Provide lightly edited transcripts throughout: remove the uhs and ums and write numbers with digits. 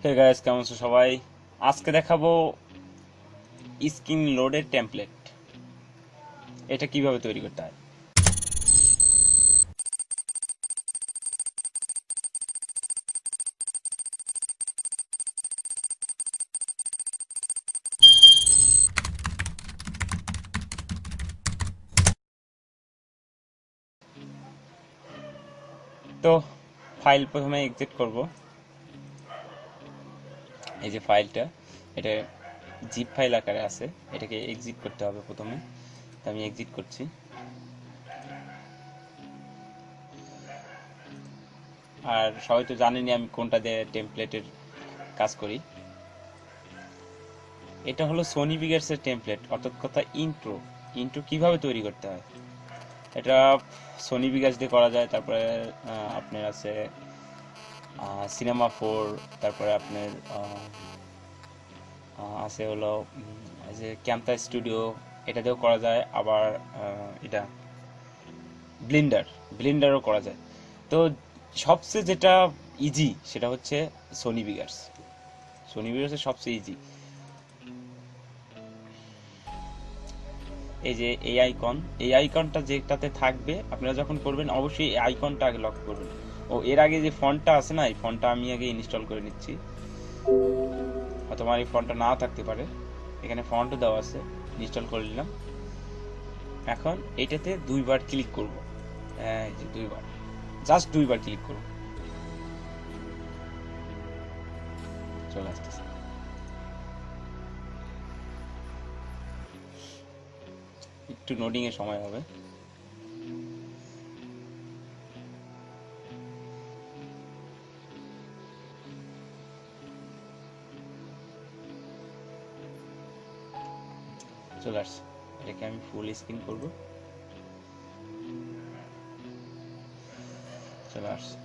Hey guys, কেমন আছো সবাই? আজকে দেখাবো স্ক্রিন লোডের টেমপ্লেট। এটা কিভাবে তৈরি করতে হয়। তো ফাইল প্রথমে এক্সিট করব। এই যে ফাইলটা, এটা জিপ ফাইল আকারে আছে, এটাকে এক্সিট করতে হবে প্রথমে। তো আমি এক্সিট করছি। আর সবাই তো জানেনই আমি কোনটা দিয়ে টেমপ্লেটের কাজ করি। এটা হলো সোনি পিক্সার্সের টেমপ্লেট, অর্থাৎ কথা ইন্ট্রো। ইন্ট্রো কিভাবে তৈরি করতে হয় এটা সোনি পিক্সার্স দিয়ে করা যায়। তারপরে আপনার আছে সিনেমা 4, তারপরে আপনার আছে হলো যে ক্যাম্পা স্টুডিও, এটা দিয়েও করা যায়। আবার এটা ব্লেন্ডারও করা যায়। তো সবচেয়ে যেটা ইজি সেটা হচ্ছে সোনি পিক্সার্স। সোনি পিক্সার্সের সবচেয়ে ইজি এই যে এই আইকনটা যেটাতে থাকবে, আপনারা যখন করবেন অবশ্যই এই আইকনটা আগে লক করবেন। ও এর আগে যে ফন্টটা আছে না, এই ফন্টটা আমি আগে ইনস্টল করে নিচ্ছি। অথবা এই ফন্টটা নাও থাকতে পারে, এখানে ফন্টও দেওয়া আছে, ইনস্টল করে নিলাম। এখন এইটাতে দুইবার ক্লিক করব। এই যে দুইবার, জাস্ট দুইবার ক্লিক করব, চলে আসতেছে। একটু নোডিং এর সময় হবে। চলে আসছে। এটাকে আমি ফুল স্ক্রিন করব। চলে আসছে।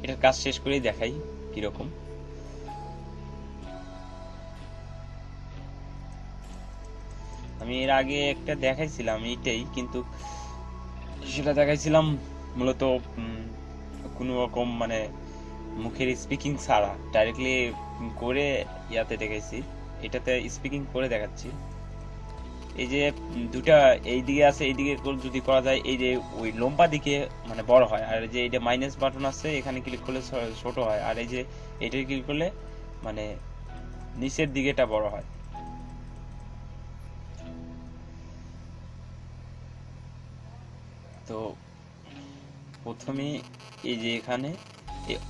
এটার কাজ শেষ করেই দেখাই কিরকম। আমি এর আগে একটা দেখাইছিলাম এইটাই, কিন্তু সেটা দেখাইছিলাম মূলত কোনো রকম মানে মুখের স্পিকিং ছাড়া ডাইরেক্টলি করে ইয়াতে দেখাইছি। এটাতে স্পিকিং করে দেখাচ্ছি। এই যে দুটা এই দিকে আছে, এই দিকে যদি করা যায়, এই যে ওই লম্বা দিকে মানে বড় হয়, আর যে এটা মাইনাস বাটন আছে এখানে ক্লিক করলে ছোট হয়, আর এই যে এটা ক্লিক করলে মানে নিচের দিকেটা বড় হয়। তো প্রথমে এই যে এখানে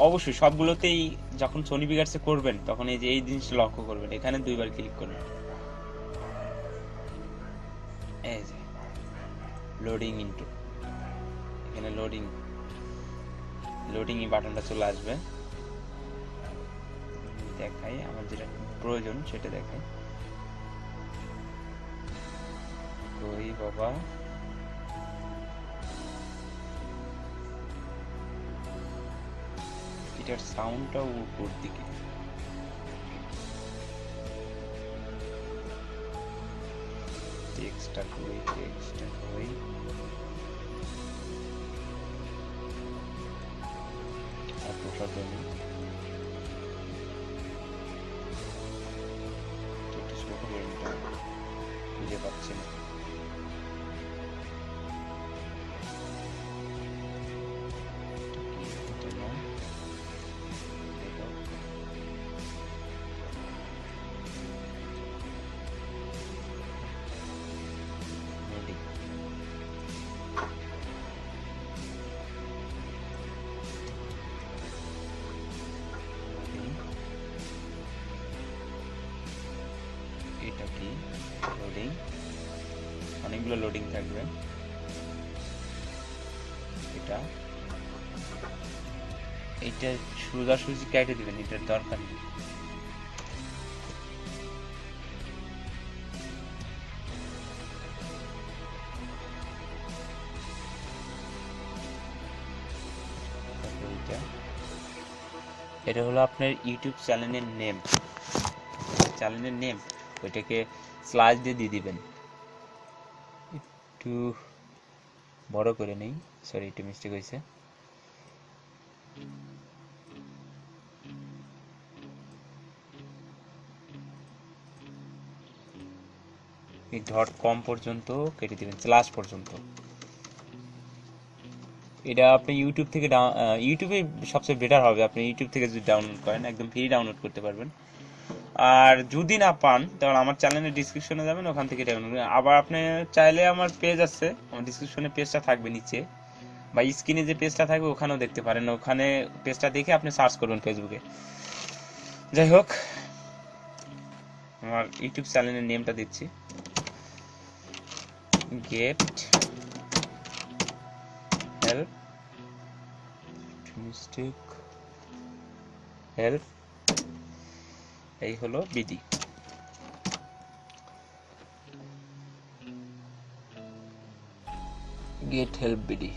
অবশ্যই সবগুলোতেই যখন সোনি পিক্সার্সে করবেন তখন এই যে এই জিনিসটা লক্ষ্য করবেন, এখানে দুইবার ক্লিক করবেন। এই যে লোডিং ইনটু, এখানে লোডিং বাটনটা চলে আসবে। দেখাই আমার যেটা প্রয়োজন সেটা দেখাই। কই বাবা, এটার সাউন্ডটাও উপর দিকে। টেক্সটটা কই আর বসাতে নেই, একটু ছোট করে নিতে হবে, খুঁজে পাচ্ছি না। এটা কি লোডিং, অনেকগুলো লোডিং থাকবে। এটা এইটা সোজাসুজি কেটে দিবেন, এটার দরকার নেই। এটা হলো আপনার ইউটিউব চ্যানেলের নেম, ওইটাকে স্ল্যাশ দিয়ে দিবেন। একটু বড় করে নেই, সরি একটু মিস্টেক হয়েছে। .com পর্যন্ত কেটে দিবেন, স্ল্যাশ পর্যন্ত। এটা আপনি ইউটিউব থেকে ইউটিউবে সবচেয়ে বেটার হবে, আপনি ইউটিউব থেকে যদি ডাউনলোড করেন একদম ফ্রি ডাউনলোড করতে পারবেন। আর যদি না পান তাহলে আমার চ্যানেলের ডিসক্রিপশনে যাবেন, ওখান থেকে ডাউনলোড করবেন। আবার আপনি চাইলে আমার পেজ আছে, আমার ডিসক্রিপশনে পেজটা থাকবে নিচে, বা স্ক্রিনে যে পেজটা থাকবে ওখানেও দেখতে পারেন, ওখানে পেজটা দেখে আপনি সার্চ করবেন ফেসবুকে। যাই হোক, আমার ইউটিউব চ্যানেলের নেমটা দিচ্ছি, গেট হেল্প মিস্টেক হেল্প, এই হলো বিডি। গেট হেল্প বিডি,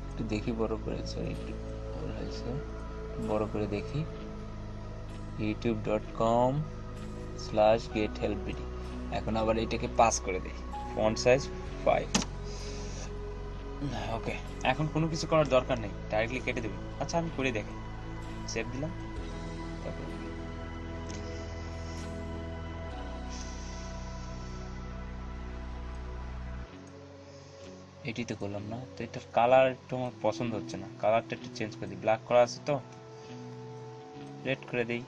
একটু দেখি বড় করে, সরি একটু হয়েছে, বড় করে দেখি, youtube.com/gethelpbd। এখন আবার এটাকে পাস করে দেই, ফন্ট সাইজ 5। ওকে, এখন কোনো কিছু করার দরকার নেই, ডাইরেক্টলি কেটে দেবেন। আচ্ছা আমি করে দেখি, সেভ দিলাম, তারপর এটি তো করলাম না, তো এটার কালার একটু আমার পছন্দ হচ্ছে না, কালারটা একটু চেঞ্জ করে দিই, ব্ল্যাক করা আছে তো রেড করে দিই।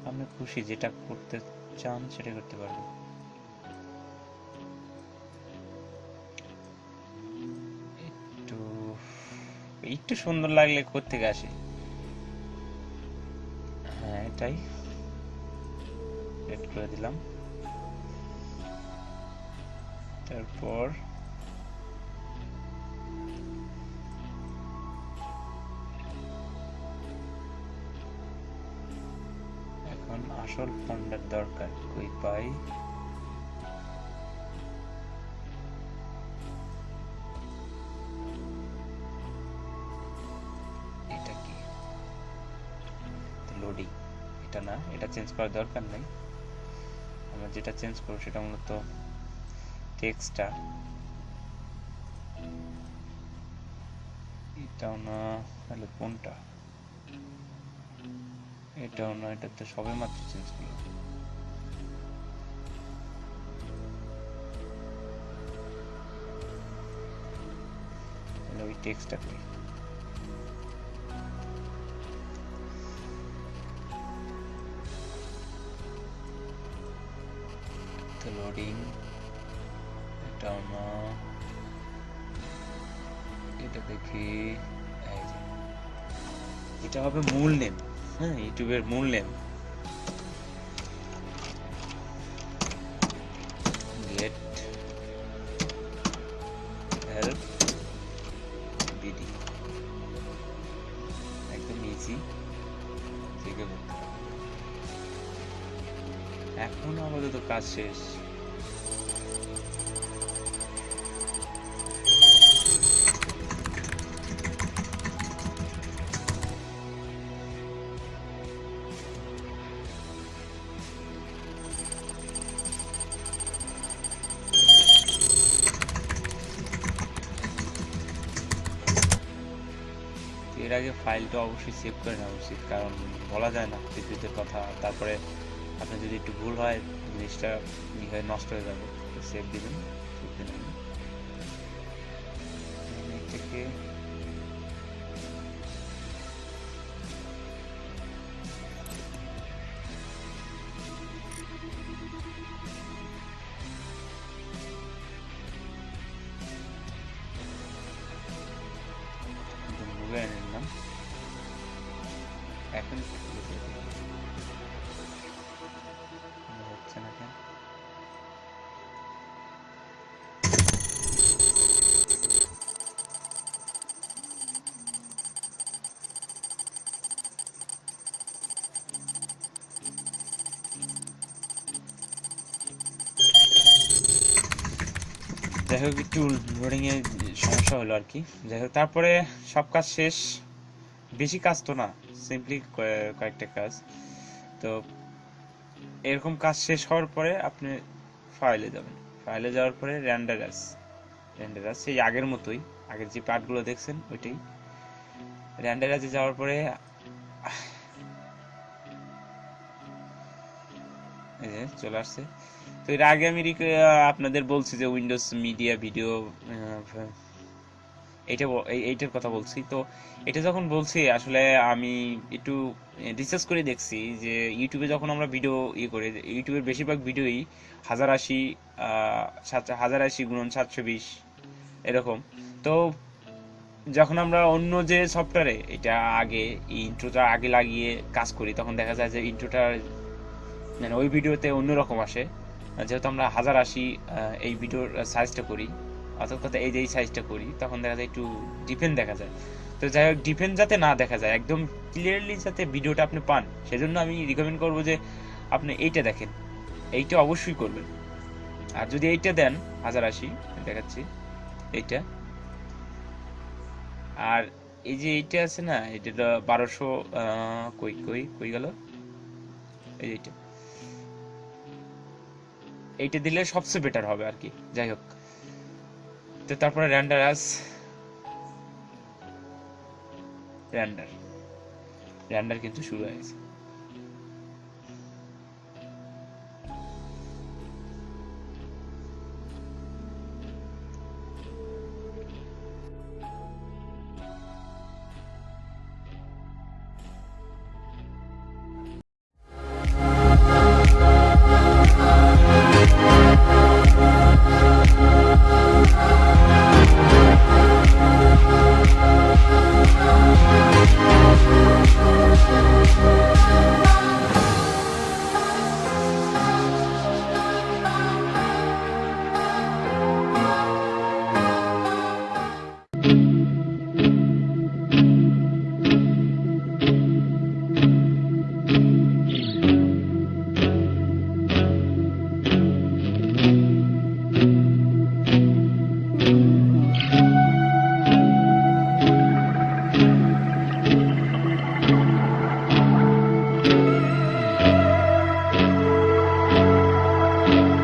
আপনি খুশি যেটা করতে চান সেটা করতে পারবেন। একটু একটু সুন্দর লাগলে কোত্থেকে আসে, হ্যাঁ এটাই রেড করে দিলাম। তারপর এখন আসল ফন্টের দরকার, কই পাই, এটা কি লোডিং, এটা না, এটা চেঞ্জ করার দরকার নেই। আমরা যেটা চেঞ্জ করব সেটা মূলত টেক্সটটা, এটাও না, তাহলে কোনটা, এটাও না, এটা তো সবে মাত্র চেঞ্জ করলাম। তাহলে ওই টেক্সটটা করি, তো লোডিং, এটাও না, এটা দেখি, এই যে এটা হবে মূল নেম, হ্যাঁ ইউটিউবের মূল নেম, গেট হেল্প বিডি, একদম ইজি থেকে করতে হবে। এখন আমাদের কাজ শেষ। এর আগে ফাইলটা অবশ্যই সেভ করে নেওয়া উচিত, কারণ বলা যায় না বিদ্যুতের কথা, তারপরে আপনার যদি একটু ভুল হয় জিনিসটা নষ্ট হয়ে যাবে। সেভ দিবেন, সেভ দিবেন থেকে মুভে এনে নিলাম। এখন হচ্ছে না কেন, যাই হোক একটু লোডিং এ সমস্যা হলো আর কি। যাই হোক তারপরে সব কাজ শেষ, বেশি কাজ তো না, সিম্পলি কয়েকটা কাজ। তো এরকম কাজ শেষ হওয়ার পরে আপনি ফাইলে যাবেন, ফাইলে যাওয়ার পরে রেন্ডারাস, সেই আগের মতোই, আগের যে পার্টগুলো দেখছেন ওইটাই। রেন্ডারাসে যাওয়ার পরে এই যে চলে আসছে। তো এর আগে আমি আপনাদের বলছি যে উইন্ডোজ মিডিয়া ভিডিও এইটার কথা বলছি। তো এটা যখন বলছি আসলে আমি একটু রিসার্চ করে দেখছি যে ইউটিউবে যখন আমরা ভিডিও করি, ইউটিউবের বেশিরভাগ ভিডিওই 1080 1080 × 720 এরকম। তো যখন আমরা অন্য যে সফটওয়্যারে এটা আগে ইন্ট্রোটা আগে লাগিয়ে কাজ করি, তখন দেখা যায় যে ইন্ট্রোটা মানে ওই ভিডিওতে অন্যরকম আসে। যেহেতু আমরা 1080 এই ভিডিওর সাইজটা করি, অর্থাৎ কথা এই যে এই সাইজটা করি, তখন দেখা যায় একটু ডিফেন্ট দেখা যায়। তো যাই হোক, ডিফেন্ট যাতে না দেখা যায়, একদম ক্লিয়ারলি যাতে ভিডিওটা আপনি পান, সেজন্য আমি রিকমেন্ড করবো যে আপনি এইটা দেখেন, এইটা অবশ্যই করবেন। আর যদি এইটা দেন 1080, দেখাচ্ছি এইটা, আর এই যে এইটা আছে না, এটা 1200 কই কই কই গেল, এই যে এইটা দিলে সবচেয়ে বেটার হবে আর কি। যাই হোক, তো তারপরে র্যান্ডার কিন্তু শুরু হয়েছে।